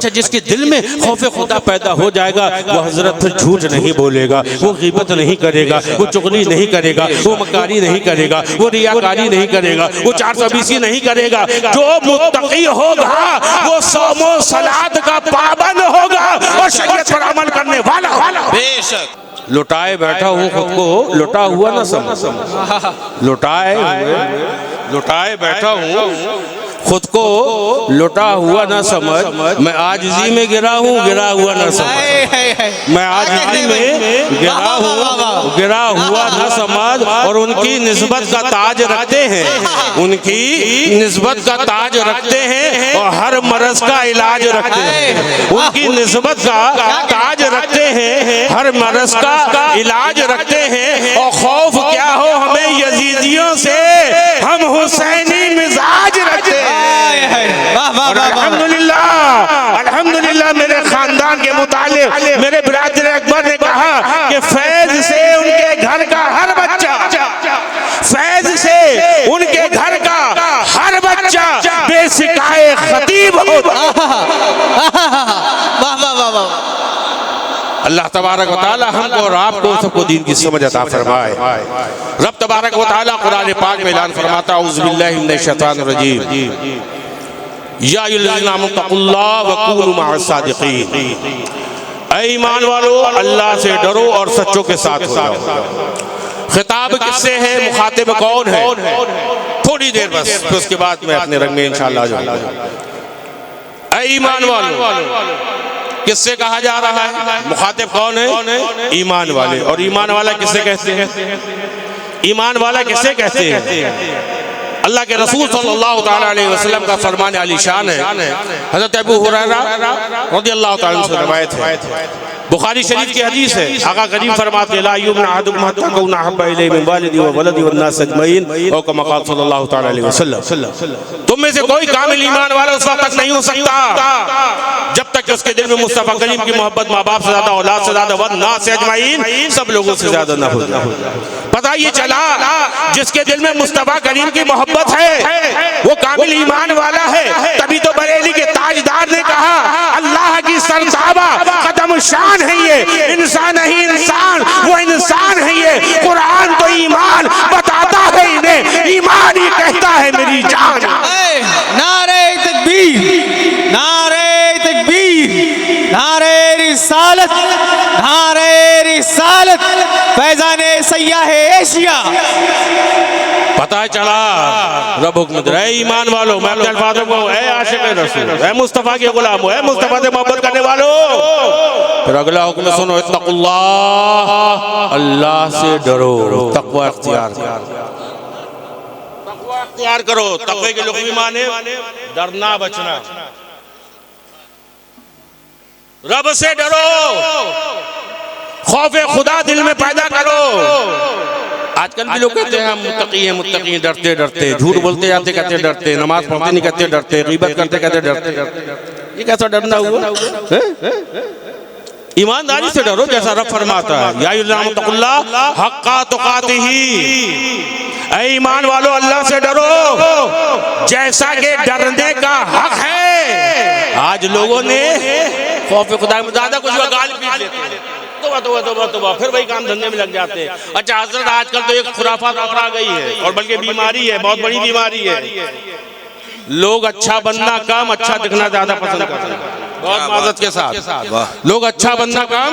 अच्छा, जिसके दिल में खौफ खुदा पैदा हो जाएगा वो हजरत फिर झूठ नहीं बोलेगा, वो ग़ीबत नहीं करेगा, वो चुगली नहीं करेगा, वो मक्कारी नहीं करेगा, वो रियाकारी नहीं करेगा, वो 420 नहीं करेगा। जो मुत्तकी होगा वो सौमो सलात का पाबंद होगा और शरीयत पर अमल करने वाला। बेशक लुटाए बैठा हूँ खुद को लुटा हुआ ना समझ, लुटाए बैठा हूँ खुद को लुटा हुआ ना समझ, मैं आजिज़ी में गिरा हूँ गिरा हुआ ना समझ, मैं आजिज़ी में गिरा हुआ ना समझ। और उनकी निस्बत का ताज रखते हैं, उनकी निस्बत का ताज रखते हैं और हर मरज का इलाज रखते हैं, उनकी निस्बत का ताज रखते हैं, हर मरज का इलाज रखते हैं। और खौफ क्या हो हमें यजीदियों से, हम हुसैनी मिजाज रखते हैं। और अल्हम्दुलिल्लाह अल्हम्दुलिल्लाह मेरे खानदान के मुतालिक मेरे बिरादर अकबर ने कहा कि फैज से उनके घर का हर बच्चा, फैज से उनके घर का हर बच्चा बेसिकाए खतीब होता। अल्लाह तबारक व तआला हमको और आपको सबको दीन की समझ अता फरमाए। रब तबारक व तआला कुरान पाक में ऐलान फरमाता है, औज़ु बिल्लाहि मिनश शैतानिर रजीम, या अय्युहल्लज़ीना आमनू तक़ुल्लाह व कूनू मअस सादिक़ीन। ऐ ईमान वालो अल्लाह से डरो और सच्चों के साथ हो जाओ। खिताब किससे है, मुखातिब कौन है, थोड़ी देर बस, फिर उसके बाद मैं अपने रंग में इंशाअल्लाह जाऊंगा। ऐ ईमान वालो किससे कहा जा रहा है, मुखातिब कौन है, ईमान वाले। और ईमान वाला किससे कहते हैं, ईमान वाला किससे कहते हैं, अल्लाह के रसूल सल्लल्लाहु तआला अलैहि वसल्लम का फरमान आलीशान है। हज़रत अबू हुरैरा रज़ियल्लाहु तआला अन्हु से रिवायत है, बुखारी शरीफ की हदीस है। आका करीम फरमाते हैं, ला युमिनु अहदुकुम हत्ता अकूना अहब्बा इलैहि मिन वालिदी व वलदी वन नास अजमईन, और कमा क़ाल सल्लल्लाहु तआला अलैहि वसल्लम। तुम में से कोई कामिल ईमान वाला उस वक्त तक नहीं हो सकता जब तक कि उसके दिल में मुस्तफ़ा करीम की मोहब्बत, माँ बाप से ज्यादा, औलाद से ज्यादा, वन नास अजमईन, सब लोगों से ज्यादा ना हो जाए। पता ये चला जिसके दिल में मुस्तफ़ा करीम की मोहब्बत है वो कामिल ईमान वाला है। तभी तो बरेली के ताजदार ने कहा, अल्लाह की सरताबा कदम शान है ये, इंसान नहीं इंसान, वो इंसान है ये। कुरान तो ईमान बताता है इन्हें, ईमान ही कहता है मेरी जान। नारे तकबीर, नारे तकबीर, नारे रिसालत, नारे रिसालत, फैजाने सय्याह एशिया। पता चला रब हुक्म दे रहा है, ईमान वालों, मैं अपने अल्फाज़ों को, ऐ आशिक़ रसूल, ऐ मुस्तफ़ा के गुलाम, ऐ मुस्तफ़ा से मोहब्बत करने वालों। फिर अगला हुक्म सुनो, इत्तक़ुल्लाह, अल्लाह से डरो, तक़वा इख्तियार करो, तक़वा इख्तियार करो। तक़वे के लुग़वी माने डरना, बचना। रब से डरो, खौफ खुदा दिल में पैदा करो। आजकल भी लोग कहते हैं हम मुत्तकी हैं, मुत्तकी हैं, डरते डरते, झूठ बोलते जाते कहते डरते, नमाज पढ़ते नहीं कहते डरते, ग़ीबत करते कहते डरते। ये कैसा डरना हुआ? ईमानदारी से डरो जैसा रब फरमाता है, या अय्युहल्लज़ीना तक़ुल्लाह हक़्क़ा तुक़ातिही। ऐ ईमान वालों अल्लाह से डरो जैसा कि डरने का हक है। आज लोगों ने खौफ खुदा में ज्यादा कुछ गाली पीट लेते हैं, तोबा, फिर वही काम धंधे में लग जाते हैं। अच्छा हजरत, आजकल तो एक खुराफात आ गई है और बल्कि बीमारी है, बहुत बड़ी बीमारी है। लोग अच्छा बनना कम, अच्छा दिखना ज्यादा पसंद करते हैं। बहुत माजत के साथ लोग अच्छा बनना कम,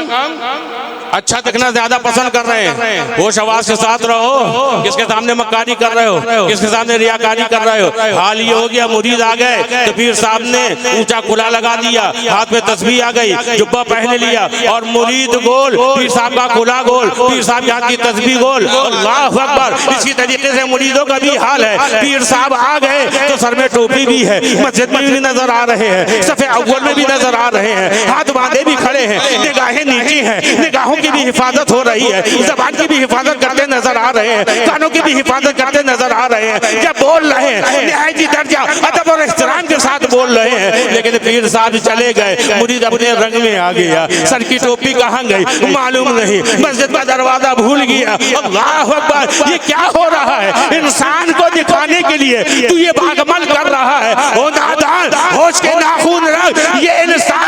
अच्छा दिखना ज्यादा पसंद कर रहे हैं। होश आवाज के साथ रहो, किसके सामने मक्कारी कर रहे हो, किसके सामने रियाकारी कर रहे हो। हाल ये हो गया, मुरीद आ गए तो पीर साहब ने ऊंचा कुला लगा दिया, हाथ में तस्बीह आ गई, जुब्बा पहन लिया और मुरीद गोल, पीर साहब का कुला गोल, पीर साहब के हाथ की तस्बीह गोल। अल्लाहु अकबर। इसी तरीके से मुरीदों का भी हाल है। पीर साहब आ गए तो सर में टोपी भी है, मस्जिद में भी नजर आ रहे हैं, सफ़े अव्वल में भी नजर आ रहे हैं, हाथ बांधे भी खड़े हैं, निगाहें नीची हैं, निगाहों की भी हिफाजत हो रही है, ज़बान की भी हिफाजत करते नजर आ रहे हैं, कानों की भी हिफाजत करते नजर आ रहे हैं। जब बोल रहे हैं निहायती दर्जा अदब और एहतराम के साथ बोल रहे हैं। लेकिन पीर साहब चले गए, मुरीद अपने रंग में आ गया, सर की टोपी कहाँ गई मालूम नहीं, मस्जिद का दरवाजा भूल गया। अल्लाहु अकबर। ये क्या हो रहा है? इंसान को दिखाने के लिए तू ये भागमल कर रहा है। ओ नादान, होश के नाखून रख, ये इंसान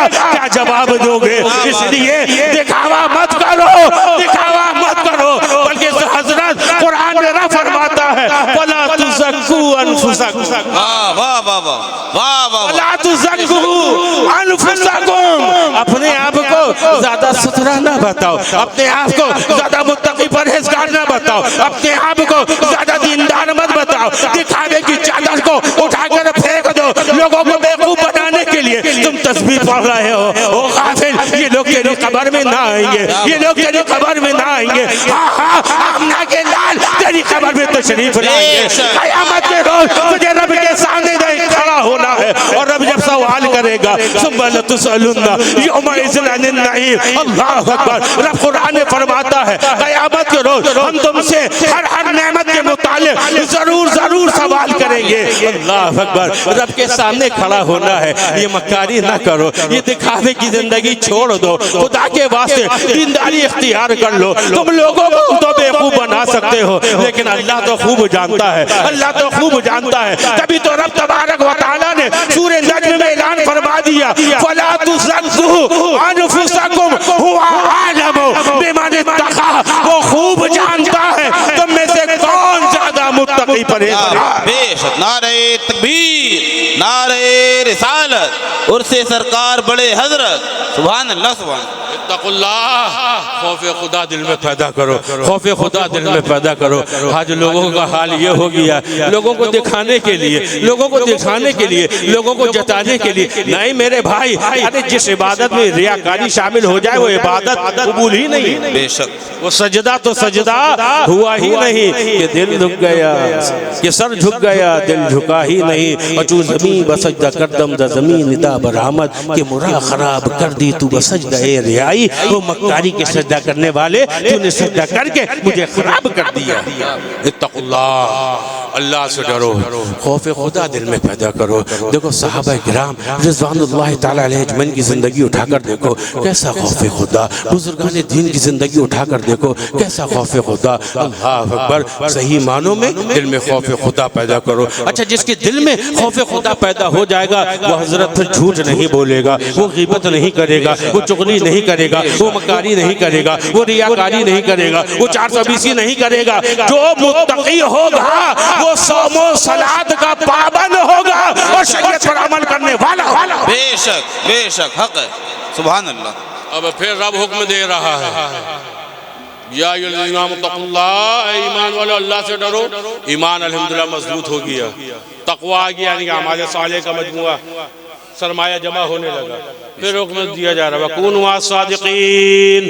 क्या जवाब दोगे? इसलिए दिखावा मत करो, दिखावा मत करो, बल्कि हजरत कुरान में फरमाता है वला तुज़क्कू अनफुसकुम, वाह वाह वाह वाह वाह, वला तुज़क्कू अनफुसकुम, अपने आप को ज्यादा सुथरा ना बताओ, अपने आप को ज्यादा मुत्तकी परहेजगार ना बताओ, अपने आप को ज्यादा दीनदार मत बताओ। दिखावे की चादर को उठाकर फेंक दो। लोगों को बेवकूफ बनाने के लिए तुम तस्बीह पढ़ रहे हो। ओ गाफिल, ये लोग तेरी कब्र में ना आएंगे, ये लोग तेरी कब्र में ना आएंगे। हाँ हाँ, आमना के लाल तेरी कब्र में तशरीफ लाएंगे। क़यामत के रोज तुझे रब के सामने नहीं खड़ा होना है, और रब जब सवाल करेगा सुम्मा लतुसअलुन्ना यौमइज़िन अनिन नईम। अल्लाहु अकबर। रब कुरान में फरमाता है क़यामत के रोज हम तुमसे हर नेमत के मुतालिक जरूर जरूर सवाल करेंगे। अल्लाह अकबर। रब के सामने खड़ा होना है, ये मक्कारी ना करो, ये दिखावे की जिंदगी छोड़ दो, खुदा के वास्ते दीनदारी इख्तियार कर लो। तुम लोगों को तो बेवकूफ बना सकते हो, लेकिन अल्लाह तो खूब जानता है, अल्लाह तो खूब जानता है। तभी तो रब तबारक व तआला ने सूरह नज्म में ऐलान फरमा दिया फला तुज़क्कू अनफुसकुम हुवा आलमु बिमन इत्तक़ा। वो खूब जानता है तुम में से कौन ज्यादा मुत्तकी परहेज़गार। बेशक। नारे तकबीर, नारे रिसालत, उर्से सरकार बड़े हजरत। सुभान अल्लाह, सुभान अल्लाह। इत्तक़ुल्लाह, खौफ़े खुदा दिल में पैदा करो, खौफ़े खुदा दिल में पैदा करो। आज लोगों का हाल ये हो गया, लोगों को दिखाने के लिए, लोगों को दिखाने के लिए, लोगों को जताने के लिए। नहीं मेरे भाई, अरे जिस इबादत में रियाकारी शामिल हो जाए वो इबादत कबूल ही नहीं। बेशक। वो सजदा तो सजदा हुआ ही नहीं कि दिल झुक गया, कि सर झुक गया, दिल झुका ही नहीं। अचू ज़मीं बसजदा करदम द ज़मीन निदा बरहमत के मुरा खराब कर दी तू बसजदा ए रियाई। वो मक्कारी के सजदा करने वाले तूने सजदा करके मुझे खराब कर दिया। इत्तक़ुल्लाह, अल्लाह से डरो, खौफ खुदा दिल में पैदा करो। देखो सहाबा किराम रिज़वानुल्लाह ताला अलैहिम अजमईन की जिंदगी उठाकर देखो, कैसा खौफ खुदा। बुजुर्गान दीन की जिंदगी उठाकर देखो, कैसा खौफ खुदा। अल्लाह अकबर। सही मानों में दिल में खौफ खुदा पैदा करो। अच्छा, जिसके दिल में खौफ खुदा पैदा हो जाएगा वो हजरत फिर झूठ नहीं बोलेगा, वो ग़ीबत नहीं करेगा, वो चुगली नहीं करेगा, वो मक्कारी नहीं करेगा, वो रियाकारी नहीं करेगा, वो 420 नहीं करेगा। जो मुत्तकी होगा वो सौमो सलात का पाबंद होगा और शरीयत पर अमल करने वाला होगा। बेशक बेशक, हक है। सुभान अल्लाह। अब फिर रब हुक्म दे रहा है या अय्युहल्लज़ीना तक़ुल्लाह, ईमान वालों अल्लाह से डरो। ईमान अल्हम्दुलिल्लाह मजबूत हो गया, तक़वा आ गया, यानी हमारे साले का मजमुआ सरमाया जमा होने लगा। फिर हुक्म दिया जा रहा है वकूनू सादिक़ीन,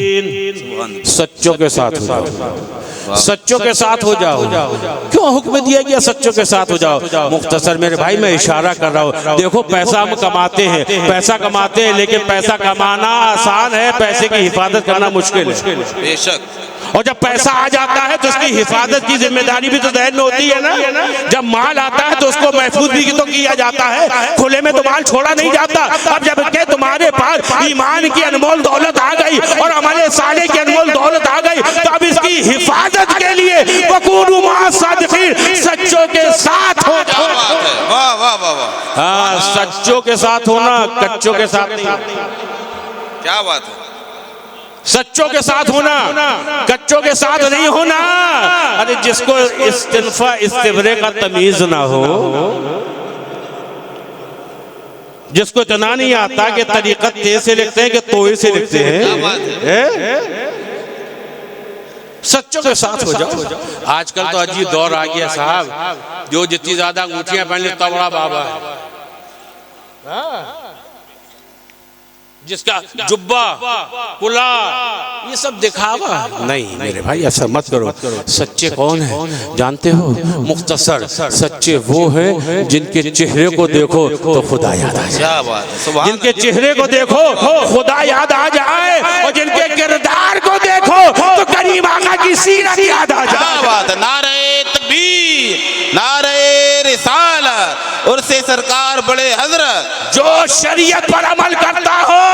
सच्चों के साथ हो जाओ, सच्चों के साथ हो जाओ। क्यों हुक्म दिया गया सच्चों के साथ हो जाओ? मुख्तसर मेरे भाई मैं इशारा कर रहा हूँ। देखो पैसा हम कमाते हैं, पैसा कमाते हैं, लेकिन पैसा कमाना आसान है, पैसे की हिफाजत करना मुश्किल है। बेशक। और जब पैसा आ जाता है तो उसकी हिफाजत की जिम्मेदारी भी तो ज़हन में होती है ना। जब माल आता है तो उसको महफूज भी तो किया जाता है, खुले में तो माल छोड़ा नहीं जाता। अब जब के तुम्हारे पास ईमान की अनमोल दौलत आ गई और हमारे साले की अनमोल दौलत आ गई, तो अब इसकी हिफाजत के लिए वकूनू मअ सादिक़ीन, सच्चों के साथ हो जाओ। वाह वाह वाह वाह। हाँ, सच्चों के साथ होना, कच्चों के साथ नहीं। क्या बात है। सच्चों के साथ होना, कच्चों के साथ नहीं होना। अरे जिसको इस्तिनफा इस्तिबरे का तमीज ना हो, जिसको इतना नहीं आता कि तरीक़त ते से लिखते हैं कि तोए से लिखते हैं, सच्चों के साथ हो जाओ। आजकल तो अजीब दौर आ गया साहब, जो जितनी ज्यादा अंगूठियां पहन ले उतना बड़ा बाबा है, जिसका जुब्बा कुला ये सब दिखावा नहीं। मेरे भाई ऐसा मत करो। सच्चे कौन है जानते हो? मुख्तसर सच्चे वो हैं जिनके चेहरे को देखो तो खुदा याद आ जाए, जिनके चेहरे को देखो खुदा याद आ जाए, और जिनके किरदार को देखो तो करीम आका की सीरत याद आ जाए। नारे तकबीर, नारे रिसालत, उर्से सरकार बड़े हजरत। जो शरीयत पर अमल करता हो।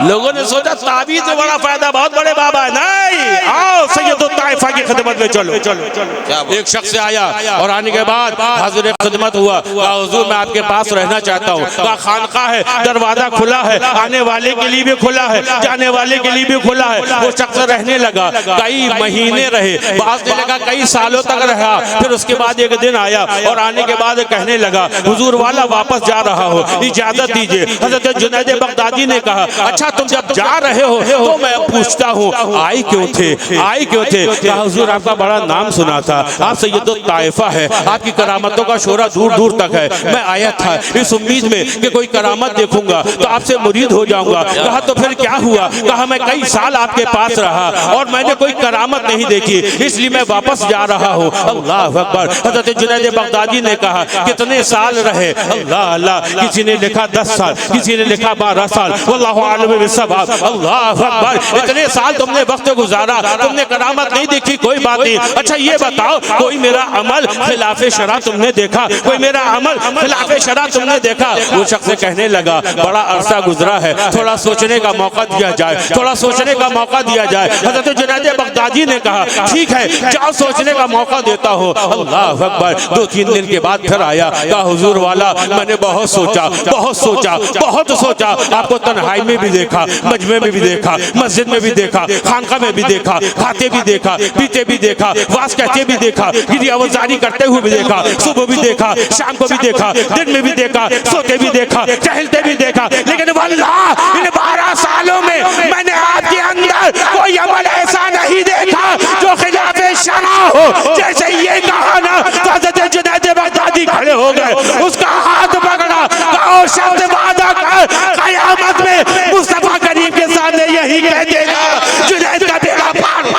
लोगों ने सोचा ताबीज़ से बड़ा फायदा, बहुत बड़े बाबा है। नहीं, आओ सैयदुत ताइफा की खिदमत में चलो। क्या बात। एक शख्स आया और आने के बाद हाजिर खिदमत हुआ, कहा हुजूर मैं आपके पास रहना चाहता हूँ। कहा खानका है, दरवाजा खुला है, आने वाले के लिए भी खुला है, जाने वाले के लिए भी खुला है। वो शख्स रहने लगा, कई महीने रहे, बात ने लगा कई सालों तक रहा। फिर उसके बाद एक दिन आया और आने के बाद कहने लगा हुजूर वाला वापस जा रहा हो, इजाजत दीजिए। हजरत जुनैद बगदादी ने कहा अच्छा तुम जब जा रहे हो तो मैं पूछता हूँ आए क्यों थे, आए क्यों थे? कहा हुजूर आपका बड़ा नाम सुना था, आप सैयदुत ताइफा है, आपकी करामतों का शोरा दूर दूर तक है। मैं आया था इस उम्मीद में कि कोई करामत देखूंगा तो आपसे मुरीद हो जाऊंगा। कहा तो फिर क्या हुआ? कहा मैं कई साल आपके पास रहा और मैंने कोई करामत नहीं देखी, इसलिए मैं वापस जा रहा हूँ। अल्लाह अकबर। हजरत जुनैद बगदादी ने कहा कितने साल रहे? अल्लाह अल्लाह, किसी ने लिखा 10 साल, किसी ने लिखा 12 साल, वल्लाहु आलिम बिस्सवाब। अल्लाह अकबर, इतने साल तुमने वक्त गुजारा, तुमने करामत नहीं देखी, कोई बात नहीं। अच्छा ये बताओ कोई मेरा अमल खिलाफे शरा तुमने देखा? कोई मेरा अमल खिलाफे शरा तुमने देखा? वो शख्स कहने लगा बड़ा अरसा गुजरा है, थोड़ा सोचने का मौका दिया जाए, थोड़ा सोचने का मौका दिया जाए। हजरत जुनैद बगदादी ने कहा ठीक है जाओ सोचने का मौका देता हो। अल्लाह अकबर। 2-3 दिन के बाद फिर आया, कहा हुजूर वाला मैंने बहुत सोचा, बहुत सोचा, बहुत सोचा, आपको तन्हाई में भी देखा, मजमे में भी देखा, मस्जिद में भी देखा, खानका में भी देखा, खाते भी देखा, पीते भी देखा, वास कहते भी देखा, गिरियावजारी करते हुए भी देखा, सुबह भी देखा, शाम को भी देखा, दिन में भी देखा, सोते भी देखा, टहलते भी देखा, लेकिन वल्लाह इन 12 सालों में मैंने आपके अंदर कोई अमल ऐसा नहीं देखा जो खिलाफे शरा हो। जैसे ये कहा ना तो हज़रत जुनैद बगदादी खड़े हो गए, उसका हाथ पकड़ा, कहा शब्द वादा कर क़यामत में मुस्तफा करीम के सामने यही कह देगा जुनैद का बेड़ा पार।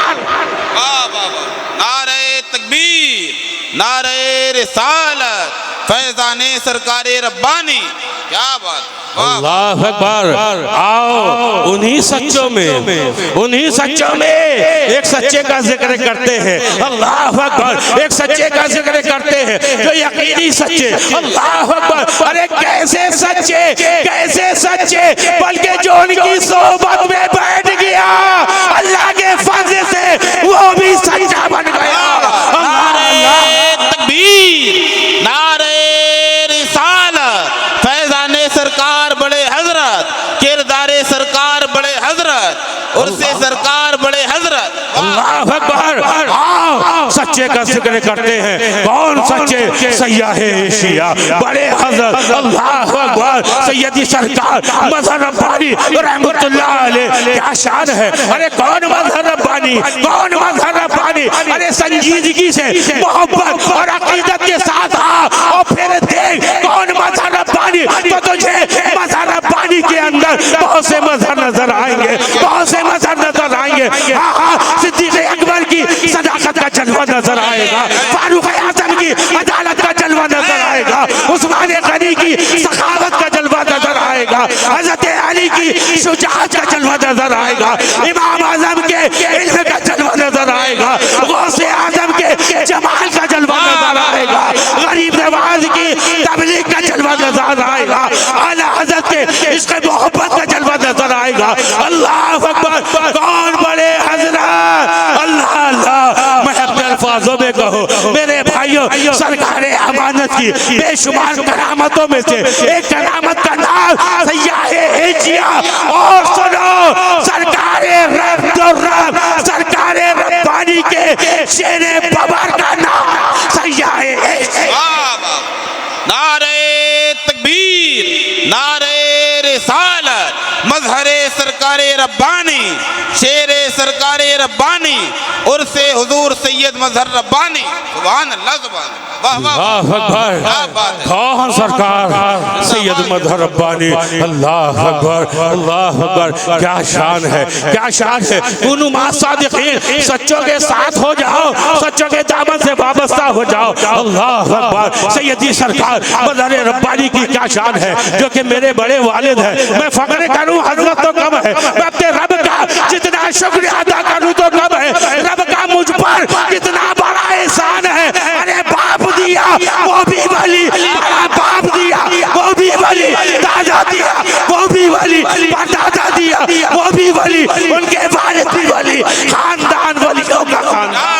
नारे तकबीर, नारे रिसालत, फैज़ाने सरकारे रब्बानी। क्या बात। अल्लाह अकबर। आओ उन्हीं सच्चों में, उन्हीं सच्चों में एक सच्चे का जिक्र करते हैं। अल्लाह अकबर। एक सच्चे का जिक्र करते हैं जो यकीनी सच्चे। अल्लाह अकबर। अरे कैसे सच्चे, कैसे सच्चे, बल्कि जो उनकी सोहबत में बैठ गया अल्लाह के फजल से वो भी सच्चा बन गया। नारे तकबीर, नारे रिसालत, फैज़ाने सरकार बड़े हजरत, किरदारे सरकार बड़े हजरत, उर्से सरकार बड़े हजरत। अल्लाह अकबर। आओ सच्चे का जिक्र करते हैं। कौन सच्चे? सैयाहे एशिया बड़े हजरत अल्लाह अकबर सैयदी सरकार मज़हर रब्बानी रहमतुल्लाह अलैह। क्या शान है। अरे कौन मज़हर रब्बानी, कौन मज़हर रब्बानी? अरे संजीदगी से मोहब्बत और अकीदत के साथ आ और फिर देख कौन मज़हर रब्बानी। तो तुझे मज़हर रब्बानी के अंदर बहुत से मज़हर नजर आएंगे, बहुत से मज़हर नजर आएंगे। हाँ हाँ, सिद्दीक़ अकबर की सदाकत का जलवा नजर आएगा, फारूक आज़म की अदालत का जलवा नजर आएगा, उस्मान गनी की सखावत का जलवा नजर आएगा, हज़रत अली की शुजाअत का जलवा नजर आएगा, इमाम आज़म के इल्म का जलवा नजर आएगा, गौसे आज़म के जमाल का जलवा नजर आएगा, गरीब नवाज की तबलीग का जलवा नजर आएगा, आला हज़रत के इश्क़ मोहब्बत का जलवा नजर आएगा। अल्लाह अकबर। कौन बड़े हजरत। अल्लाह अल्लाह। मैं अपने अल्फाजों में कहूँ मेरे भाइयों, सरकारे अमानत की बेशुमार करामतों में से एक करामत का नाम सैयाहे एशिया। और सुनो सरकारे रब, सरकारे रब्बानी के शेरे बबर का नाम सैयाहे एशिया। नारे तकबीर, नारे रिसालत, मजहरे सरकारे रब्बानी, शेरे सरकारे रब्बानी, उर्से हुजूर सैयद मजहर रब्बानी। सुभान अल्लाह, सुभान अल्लाह। कौन सरकार? सैयद मजहर रब्बानी। अल्लाह अकबर, अल्लाह अकबर। क्या शान है, क्या शान है। कुनू मा सादिकीन, सच्चों के साथ हो जाओ, सच्चों के दामन से वाबस्ता हो जाओ। अल्लाह अकबर। सैयदी सरकार मजहर रब्बानी की क्या शान है जो कि मेरे बड़े वालिद हैं। मैं फख्र करूं हजरत तो कम है, मैं अपने रब का जितना शुक्र अदा करूं तो कम है। रब का मुझ पर कितना बड़ा एहसान है। अरे बाप दिया वो भी वली, बाप दिया वो भी वली, दादा दिया वो भी वली, परदादा दिया वो भी वली, उनके वालिद भी वली, खानदान वलियों का खानदान।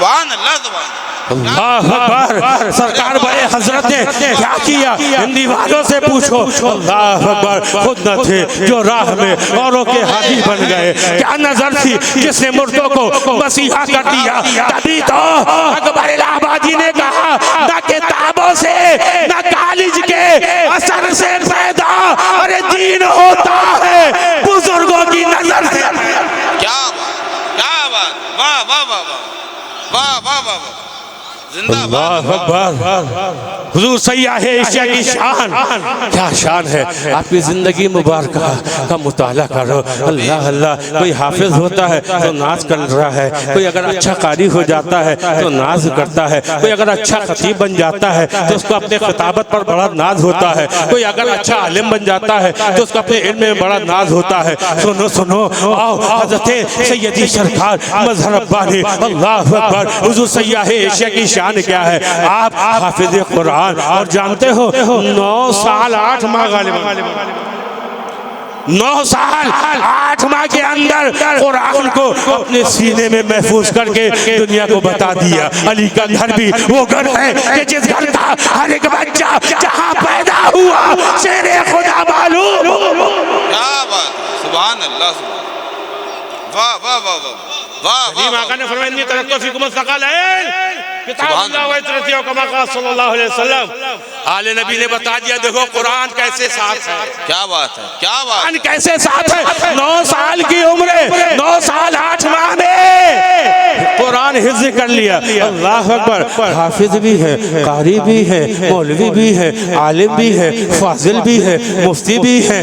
सुभान अल्लाह सुभान अल्लाह अकबर। सरकार बड़े हजरत ने क्या किया, हिंदी वालों से पूछो। अल्लाह अकबर, खुद न थे जो राह में औरों के हाथी बन गए। क्या नजर थी जिसने मुर्दों को मसीहा कर दिया। तभी तो अकबर इलाहाबादी ने कहा, न किताबों से न कॉलेज के असर से पैदा अरे दीन होता है बुजुर्गों की नजर से। क्या बात, वाह वाह वाह वाह वाह वाह वाह, जिंदाबाद। अल्लाह अकबर। हुजूर सय्याह एशिया की शान, क्या शान है। आपकी जिंदगी मुबारक का मुताला करो। अल्लाह अल्लाह। कोई हाफिज होता है तो नाज कर रहा है, कोई अगर अच्छा कारी हो जाता है तो नाज करता है, कोई अगर अच्छा खतीब बन जाता है तो उसको अपने खिताबत पर बड़ा नाज होता है, कोई अगर अच्छा आलिम बन जाता है तो उसको अपने इल्म में बड़ा नाज होता है। सुनो सुनो, आओ हज़रत सैयदी सरकार मज़हर रब्बानी, अल्लाह अकबर। हुजूर सय्याह एशिया की शान क्या है। आप हाफिज कुरान और जानते हो 9 साल 8 माह गालिबन 9 साल 8 माह के अंदर कुरान को अपने सीने में महफूज करके दुनिया को बता दिया। अली का घर भी वो घर है कि जिस घर का हर एक बच्चा जहाँ पैदा हुआ शेरे खुदा मालूम। क्या बात, सुभान अल्लाह सुभान, वाह वाह वाह वाह वाह वाह। आका ने फरमाया इन्नी तरक्तो फीकुम सक़ालैन किताबुल्लाह व इतरती व कमा क़ाल सल्लल्लाहु अलैहि वसल्लम। आले नबी ने बता दिया, देखो कुरान कैसे साथ है। क्या बात है, क्या बात, कुरान कैसे साथ है। 9 साल की उम्र, 9 साल 8 माह में कुरान हिफ्ज़ कर लिया। अल्लाह अकबर। हाफिज भी है, कारी भी है, मौलवी भी है, आलिम भी है, फाजिल भी है, मुफ्ती भी है,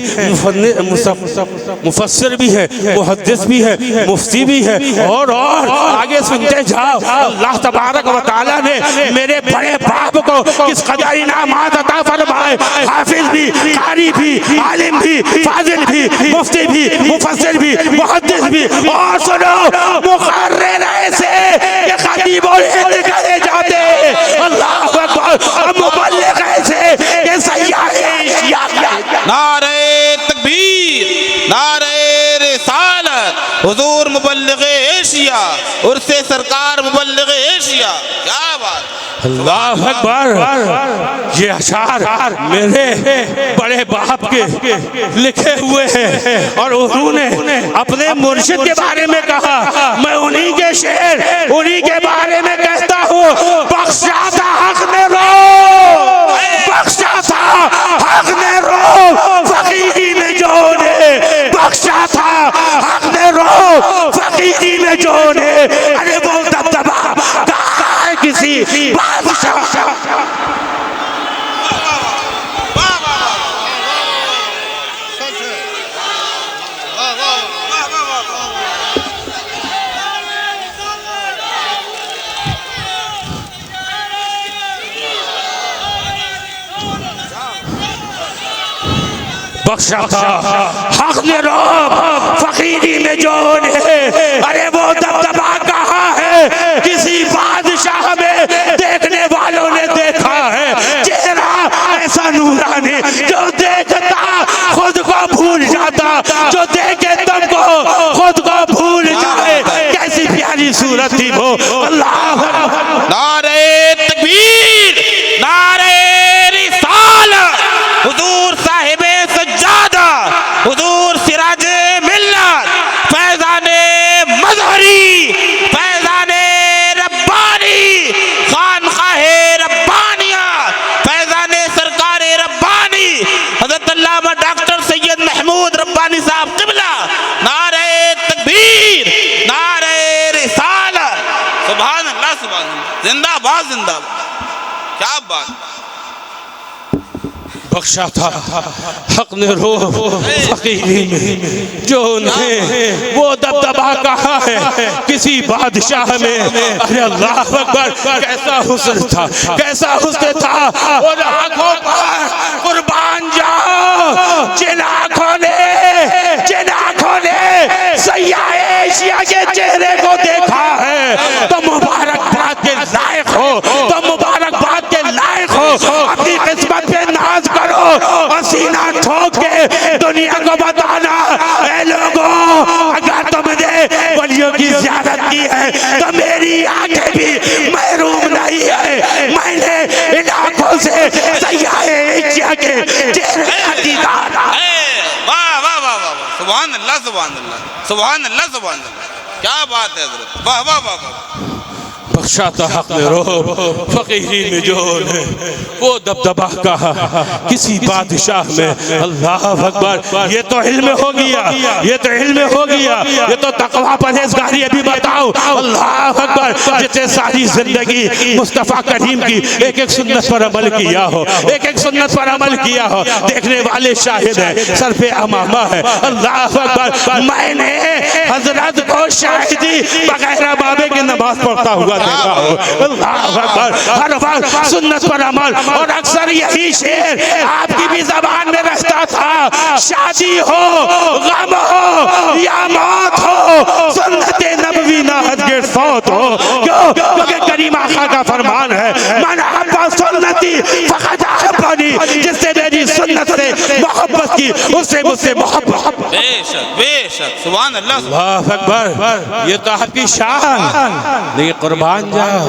मुफस्सिर भी है, मुहद्दिस भी है, मुफ्ती भी है, और आगे सुनते जाओ। अल्लाह तबारक व तआला ने मेरे बड़े बाप को किस कदर इनामात अता फरमाए। हाफिज भी, कारी भी, आलिम भी, फाजिल भी, मुफ्ती भी, मुफस्सिर भी, मुहद्दिस भी, और सुनो मुकर्रिर ऐसे कि खतीब और हिंद करे जाते। अल्लाह अकबर। मुबल्लिग ऐसे कि सय्याह एशिया। नारे तकबीर, नारे रिसालत, हुजूर मुबल्लिग एशिया, उर्से सरकार मुबल्लिग एशिया। क्या बात, अल्लाह अकबर। ये अशार मेरे बड़े बाप के लिखे हुए हैं और उन्होंने अपने मुर्शिद के बारे में कहा। मैं उन्हीं के शेर, उन्हीं के बारे में कहता हूँ। बख्शा था हक ने रो, बख्शा था हक ने रो फकीरी में जो ने, बख्शा था हक ने रो फकीरी में जो ने। अरे वो दबदबा किसी बादशाह। बख्शा था हक ने रो फकीरी में जो ने। अरे वो दबदबा कहाँ है किसी बादशाह में, देखने वालों ने देखा है चेहरा ऐसा नूरानी जो देखता खुद को भूल जाता, जो देखे तुमको खुद को भूल जाए। कैसी प्यारी सूरत थी वो। अल्लाह। नारे तकबीर, नारे रिसालत, हुजूर साहिबे सज्जादा, हुजूर सिराजे मिल्लत, फैज़ाने मज़हरी, फैज़ाने रब्बानी, खानकाहे रब्बानिया, फैज़ाने सरकारे रब्बानी, हज़रत अल्लामा डॉक्टर सैयद महमूद रब्बानी साहब क़िबला। नारे तकबीर, नारे रिसालत, सुभान अल्लाह सुभान अल्लाह, जिंदाबाद जिंदाबाद। क्या बात। बख्शा था हक ने रो फकीरी में जो उन्हें वो दबदबा कहा है किसी बादशाह में। अरे अल्लाह अकबर। कैसा हुस्न था, कैसा हुस्न था। और आंखों पर कुर्बान जाओ जिन आंखों ने सय्याह एशिया के चेहरे को देखा है। तो मुबारकबाद के लायक हो, तो मुबारकबाद के लायक हो। अपनी किस्मत पे नाज करो और सीना ठोक के दुनिया को बताना, ऐ लोगों अगर तुमने वलियों की ज़ियारत की है तो मेरी मेरी आंखें भी महरूम नहीं है। मैंने इन आंखों से सयाहे एशिया के चेहरे का दीदार। वाह वाह वाह वाह, सुभान अल्लाह सुभान अल्लाह सुभान अल्लाह सुभान अल्लाह, क्या बात है हजरत, वाह वाह वाह वाह। बख्शाता हक में रो फकीरी में जो है वो दबदबा कहा किसी बादशाह में। अल्लाह अकबर, ये तो इल्म हो गया, ये तो इल्म हो गया, ये तो तकवा परहेजगारी। अभी बताओ अल्लाह अकबर, जितने सारी जिंदगी मुस्तफ़ा करीम की एक एक सुन्नत पर अमल किया हो, एक एक सुन्नत पर अमल किया हो, देखने वाले शाहिद है, सर पे अमामा है। अल्लाह अकबर, मैंने हजरत को शाहिदी बगैर बाबे की नमाज पढ़ता हुआ देखा हो। अल्लाह अकबर, हर वक्त सुन्नत पर अमल। और अक्सर यही शेर आपकी भी जबान में रहता था, शादी हो, गम हो या मौत हो, सुन्नत नबवी ना हरगिज़ फौत हो। क्यों? क्योंकि करीम आका का फरमान है, मन अहब्बा सुन्नती फक़द अहब्बनी, जिससे मेरी सुन्नत से मोहब्बत की उससे मुझसे मोहब्बत। बेशक बेशक, सुभान अल्लाह। अल्लाह अकबर, ये तो आपकी शान। लेकिन कुर्बान जाओ,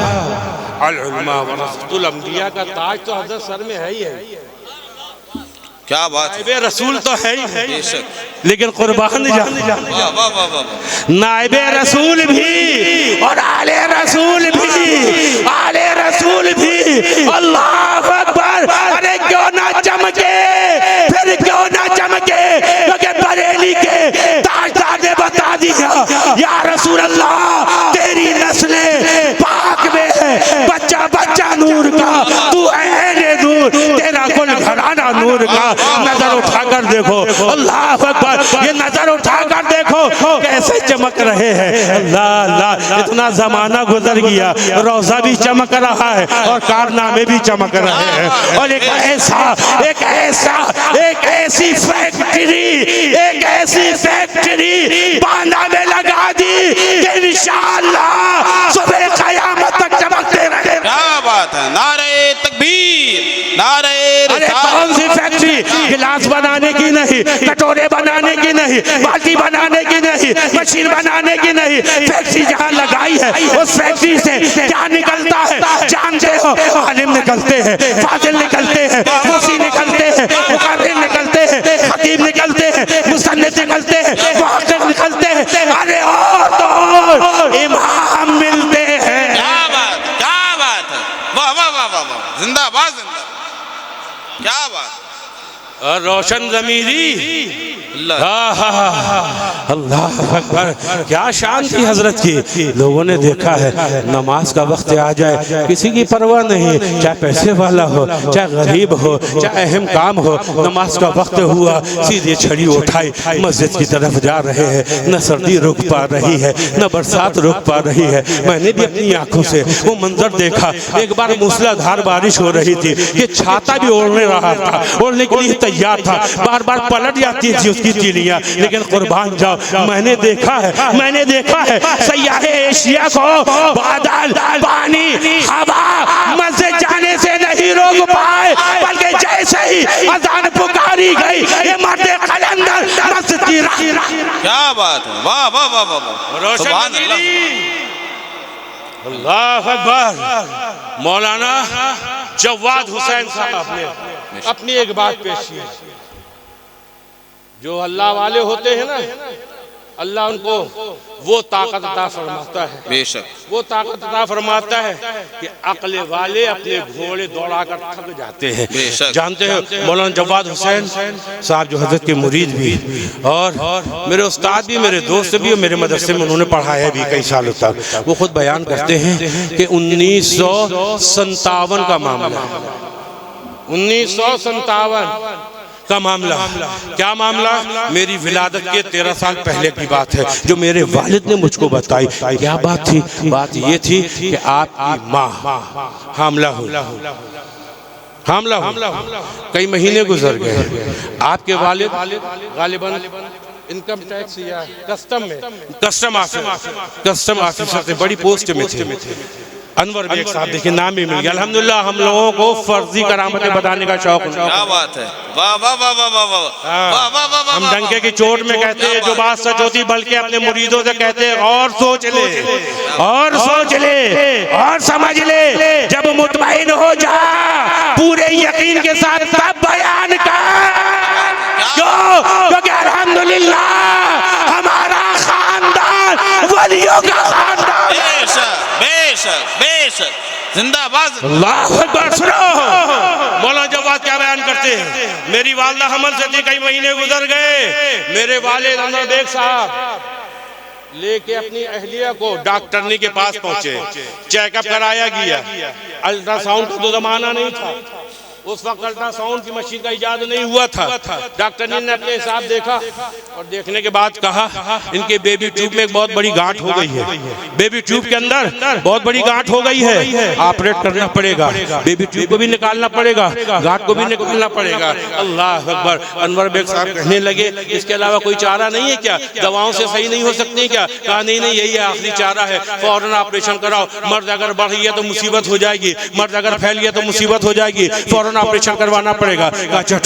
अल उलमा वरसतुल अंबिया का ताज तो हजरत सर में है ही है। क्या बात है, नाइबे रसूल तो है ही है, बेशक, लेकिन कुर्बान जाओ। वाह वाह वाह वाह, नाइबे रसूल भी और आले रसूल भी, आले रसूल भी। अल्लाह अकबर, अरे क्यों ना चमके, फिर क्यों ना चमके, क्योंकि बरेली के ताजदार ने बता दिया, या रसूल अल्लाह तेरी नस्ले पाक में है, बच्चा बच्चा नूर का, तू है नूर, तेरा कुल घराना नूर का। नजर उठाकर देखो, अल्लाह अकबर, ये नजर उठाकर देखो कैसे चमक रहे हैं। अल्लाह अल्लाह, इतना जमाना गुजर गया, रोजा भी चमक रहा है और कारनामे भी चमक रहे हैं। और एक ऐसी फैक्ट्री, एक ऐसी फैक्ट्री बांदा में लगा दी कि इंशाअल्लाह सुबह क़यामत तक चमकते रहे। क्या बात है, नारे तकबीर, नारे रिसालत। कौन सी फैक्ट्री? गिलास बनाने की नहीं, कटोरे बनाने की नहीं, बाल्टी बनाने की नहीं, मशीन बनाने की नहीं। फैक्ट्री जहाँ लगाई है उस फैक्ट्री से क्या निकलता है जानते हो? आलिम निकलते हैं, फाजिल निकलते हैं, मुफ्ती निकलते हैं, मुकर्रिर निकलते हैं, खतीब निकलते हैं, मुसन्निफ निकलते हैं, मुहक्किक निकलते हैं। अरे और तो और इमाम मिलते हैं। क्या बात है, वाह वाह वाह वाह वाह, जिंदाबाद जिंदाबाद, क्या बात। और रोशन ज़मीरी, अल्लाह अकबर, क्या शान थी हजरत की। लोगों ने देखा है, नमाज का वक्त आ जाए किसी की परवाह नहीं, चाहे पैसे वाला हो, चाहे गरीब हो, चाहे अहम काम हो, नमाज का वक्त हुआ सीधे छड़ी उठाई मस्जिद की तरफ जा रहे हैं। न सर्दी रुक पा रही है, न बरसात रुक पा रही है। मैंने भी अपनी आंखों से वो मंजर देखा। एक बार मूसलाधार बारिश हो रही थी कि छाता भी ओढ़ने रहा था, ओढ़ने के लिए तैयार था, बार बार पलट जाती थी उसकी तीलियां। लेकिन कुर्बान जाओ, मैंने देखा है सयाहे एशिया को बादल, पानी, हवा मस्जिद जाने से नहीं रोक पाए, बल्कि जैसे ही अजान पुकारी गई, ये मर्दे कलंदर मस्जिद की राह। क्या बात है, वाह वाह वाह वाह, सुभान अल्लाह। अल्लाह अकबर। मौलाना जवाद हुसैन साहब ने अपनी एक बात पेश की। जो अल्लाह वाले होते हैं ना, अल्लाह उनको वो ताकत अता फरमाता है, बेशक वो ताकत अता फरमाता है कि अक्ल वाले अपने घोड़े दौड़ाकर थक जाते हैं। जानते हो मौलाना जवाद हुसैन साहब जो हजरत के मुरीद भी और मेरे उस्ताद भी, मेरे दोस्त भी, और मेरे मदरसे में उन्होंने पढ़ाया भी कई सालों तक। वो खुद बयान करते हैं कि 1957 का मामला, 1957 का मामला। क्या मामला? मेरी विलादत के 13 साल पहले की बात है, जो मेरे वालिद ने मुझको बताई। क्या बात थी? बात ये थी कि आपकी माँ हामला हो, कई महीने गुजर गए। आपके वालिद गालिबन इनकम टैक्स या कस्टम ऑफिसर थे, बड़ी पोस्ट में थे। अनवर बेग साहब, देखिए नाम भी मिल गया। अल्हम्दुलिल्लाह हम लोगों को फर्जी करामतें बताने का शौक है। क्या बात है, वाह वाह वाह वाह वाह वाह वाह वाह वाह वाह। हम डंके की चोट में कहते हैं जो बात सच होती, बल्कि अपने मुरीदों से कहते हैं और सोच ले, और सोच ले, और समझ ले, जब मुतमईन हो जा पूरे यकीन के साथ तब बयान कर। क्यों? क्योंकि अल्हम्दुलिल्लाह हमारा खानदान वलियों का खानदान। बेशक बेशक बेशक, जिंदाबाद। अल्लाहु अकबर। सुनो मौलाना जवाद क्या बयान करते हैं। मेरी वालदा हमल से थी, कई महीने गुजर गए, मेरे वालिद अनवर बेग साहब लेके अपनी अहलिया को डॉक्टरनी के पास पहुंचे, चेकअप कराया गया। अल्ट्रासाउंड का तो जमाना नहीं था, उस वक्त अल्ट्रासाउंड की मशीन का इजाद नहीं हुआ था। डॉक्टर ने अपने हिसाब देखा और देखने के बाद कहा इनके बेबी ट्यूब में एक बहुत बड़ी गांठ हो गई है, बेबी ट्यूब के अंदर बहुत बड़ी गांठ हो गई है, ऑपरेट करना पड़ेगा, बेबी ट्यूब को भी निकालना पड़ेगा, गांठ को भी निकालना पड़ेगा। अल्लाह अकबर। अनवर बेग साहब कहने लगे इसके अलावा कोई चारा नहीं है क्या, दवाओं से सही नहीं हो सकती क्या? कहा नहीं नहीं, यही आखिरी चारा है, फौरन ऑपरेशन कराओ। मर्द अगर बढ़ गया तो मुसीबत हो जाएगी, मर्द अगर फैल गया तो मुसीबत हो जाएगी, फौरन ऑपरेशन करवाना पड़ेगा। अच्छा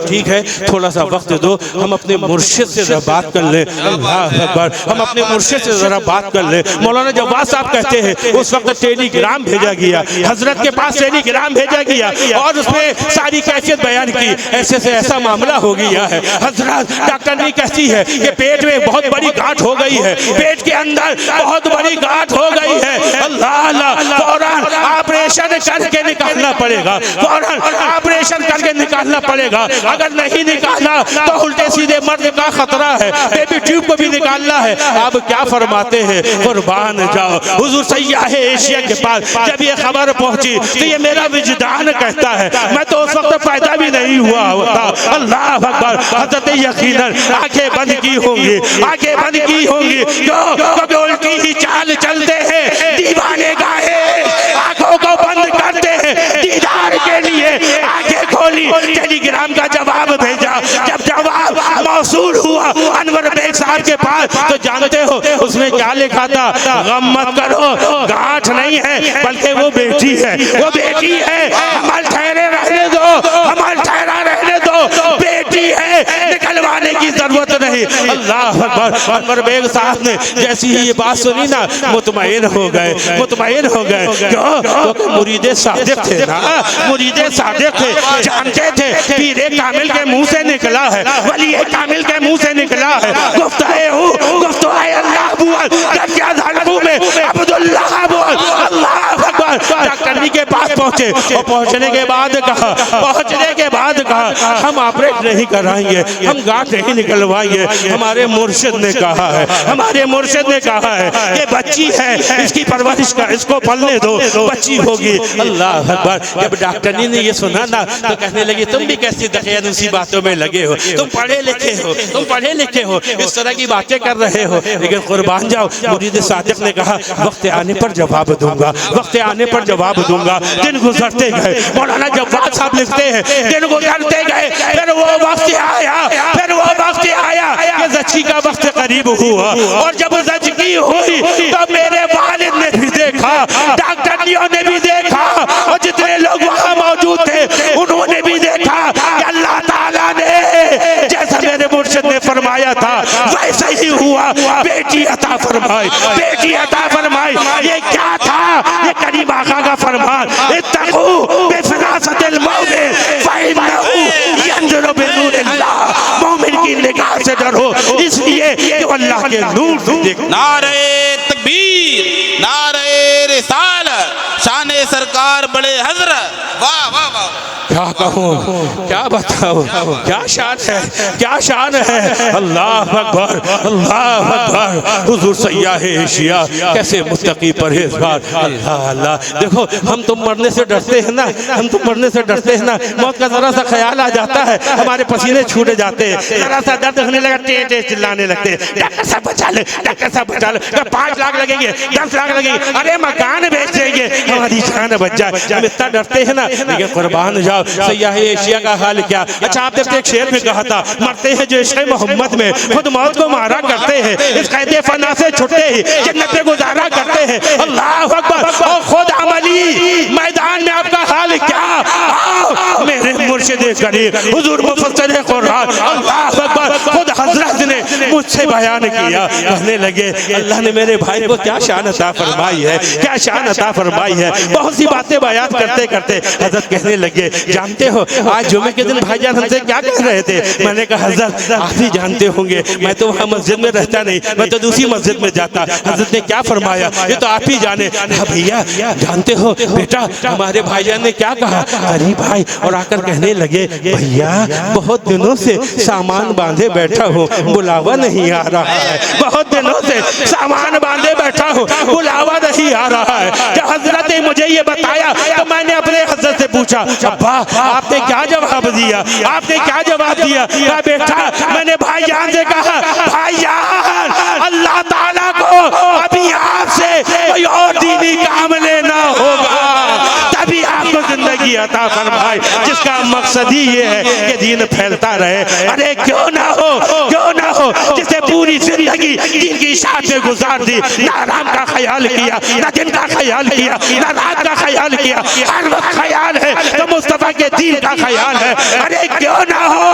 ठीक है, थोड़ा सा वक्त दो, हम अपने मुर्शिद से जरा बात कर ले। अल्लाह अकबर। हम अपने मुर्शिद से जरा बात कर ले। मौलाना जवाद साहब कहते हैं उस वक्त टेलीग्राम भेजा गया, हजरत के पास टेलीग्राम भेजा गया और उसमें सारी कैफियत बयान की। ऐसे से ऐसा मामला हो गया है हजरत, डॉक्टर नहीं कहती है कि पेट में बहुत बड़ी गांठ हो गई है, पेट के अंदर बहुत बड़ी गांठ हो गई है। अल्लाह अल्लाह, फौरन ऑपरेशन करके निकालना पड़ेगा, फौरन ऑपरेशन करके निकालना पड़ेगा। अगर नहीं निकाला तो उल्टे सीधे मर्द का खतरा है, बेबी ट्यूब को भी निकालना है। आप क्या फरमाते हैं? कुर्बान जाओ। हुजूर सय्याह एशिया के पास जब ये खबर पहुंची तो ये मेरा विजदान कहता है, मैं तो उस वक्त पैदा भी नहीं हुआ होता। अल्लाह अकबर। हजरत यकीनन आंखें बंद की होंगी, आंखें बंद की होंगी। क्यों? क्योंकि उल्टी ही चाल चलते हैं दीवाने गाए, आंखों को बंद करते हैं दीदार के लिए, आंखें खोली, टेलीग्राम का जवाब भेजा। जब जवाब मौसूल हुआ अनवर बेग साहब के पास तो जानते हो उसने क्या लिखा था? गम मत करो, गांठ नहीं है बल्कि वो बेटी है, वो बेटी है, हमारे ठहरे रहने दो, हमारे ठहरा रहने दो, बेटी है, निकलवाने की जरूरत नहीं। अल्लाह अकबर। अनवर बेग साहब ने जैसी ही ये बात सुनी ना मुतमईन हो गए, मुतमईन हो गए। क्यों? क्योंकि मुरीदे सादिक थे ना, मुरीदे सादिक थे, जानते थे पीरे कामिल के मुंह से निकला है, वली कामिल के मुंह से निकला है। गुफ्ताए हूँ, गुफ्ताए अल्लाह बोल, क्या धड़कू में अब्दुल्लाह बोल। अल्लाह अकबर। डॉक्टर के पास पहुंचे और पहुंचने के बाद कहा, पहुंचने के बाद कहा हम ऑपरेट नहीं कराएंगे, हम गांठ नहीं निकलवाएंगे। हमारे मुर्शिद ने कहा है, हमारे मुर्शिद ने कहा है ये बच्ची है, इसकी परवरिश का, इसको पलने दो, बच्ची होगी। अल्लाह अकबर। जब डॉक्टरनी ने ये सुना ना तो कहने लगी तुम भी कैसी दखियानुसी बातों में लगे हो, तुम पढ़े लिखे हो, तुम पढ़े लिखे हो, इस तरह की बातें कर रहे हो। लेकिन कुर्बान जाओ, मुरीद सादिक ने कहा वक्त आने पर जवाब दूंगा, वक्त आने पर जवाब दूंगा। दिन गुजरते गए, मौलाना जवाद साहब लिखते हैं दिन गुजरते गए, फिर वो वक्त आया, फिर वो वक्त आया कि ज़ची का वक्त करीब हुआ और जब ज़चगी हुई तो मेरे वालिद ने भी देखा, डॉक्टरियों ने भी देखा और जितने लोग वहाँ मौजूद थे उन्होंने भी देखा कि अल्लाह ताला ने जैसा मेरे मुर्शिद ने फरमाया था वैसा ही हुआ, बेटी अता फरमाई, बेटी अता फरमाई। ये क्या था? ये करीम आका का फरमान, इत्तकू बिफिरासतिल मोमिन फइन्नहु यंजुरु बिनूरिल्लाह। मोमिन की निगाह से डरो इसलिए कि अल्लाह के नूर से देखो। नारे तकबीर, नारे रिसालत, शाने सरकार बड़े हजरत। वाह वाह वाह। क्या कहूँ, क्या बताऊँ, क्या शान है, क्या शान है। अल्लाह अकबर, अल्लाह अकबर। हुजूर सय्याह एशिया कैसे मुत्तकी परहेजगार। अल्लाह अल्लाह। देखो हम तो मरने से डरते हैं ना, हम तो मरने से डरते हैं ना, मौत का जरा सा ख्याल आ जाता है हमारे पसीने छूट जाते हैं, जरा सा दर्द होने लगा टे टे चिल्लाने लगते हैं, डॉक्टर साहब बचा ले, डॉक्टर साहब बचा ले। 5 लाख लगेंगे, 10 लाख लगेंगे, अरे मकान बेच देंगे हमारी जान बच जाए। हम इतना डरते हैं ना। लेकिन कुर्बान जाओ सयाह एशिया का हाल क्या। अच्छा आपने अपने एक शेर में कहा था मरते हैं जैसे मोहम्मद में खुद मौत को मारा करते हैं, इस कैदे फना से छुट्टे ही जन्नत पे गुजारा करते हैं। अल्लाह अकबर। और खुद अमली मैदान में आपका हाल क्या। आओ मेरे मुर्शिद करीम हुजूर मुफस्सिर कुरान अल्लाह अकबर खुद हजरत ने मुझसे बयान किया, कहने लगे अल्लाह ने मेरे भाई को क्या शान अता फरमाई है, क्या शान अता फरमाई है। बहुत सी बातें बयान करते करते हजरत कहने लगे जानते हो आज जुमे के दिन भाईजान हमसे क्या कह रहे थे। मैंने कहा हजरत आप ही जानते होंगे, मैं तो वहाँ मस्जिद में रहता नहीं, मैं तो दूसरी मस्जिद में जाता। हजरत ने क्या फरमाया ये तो आप ही जाने। भैया जानते हो बेटा हमारे भाईजान ने क्या कहा। अरे भाई और आकर कहने लगे भैया बहुत दिनों से सामान बांधे बैठा हूँ बुलावा नहीं आ रहा है, बहुत दिनों से सामान बांधे बैठा हूँ बुलावा नहीं आ रहा है। जब हजरत ने मुझे ये बताया तो मैंने अपने हजरत से पूछा अब्बा आपने क्या जवाब दिया, आपने क्या जवाब दिया। कहा बेटा मैंने भाईजान से कहा भाईजान अल्लाह ताला को अभी आपसे कोई और दीनी काम लेना होगा तभी आपको जिंदगी अता फरमाए, जिसका मकसद ही ये है कि दीन फैलता रहे। अरे क्यों ना हो जिसे पूरी जिंदगी दीन की इशाअत में गुजार दी, ना आराम का ख्याल किया, ना दिन का ख्याल किया, ना रात का ख्याल किया, हर वक्त ख्याल है तो मुस्तफा के दीन का ख्याल है। अरे क्यों ना हो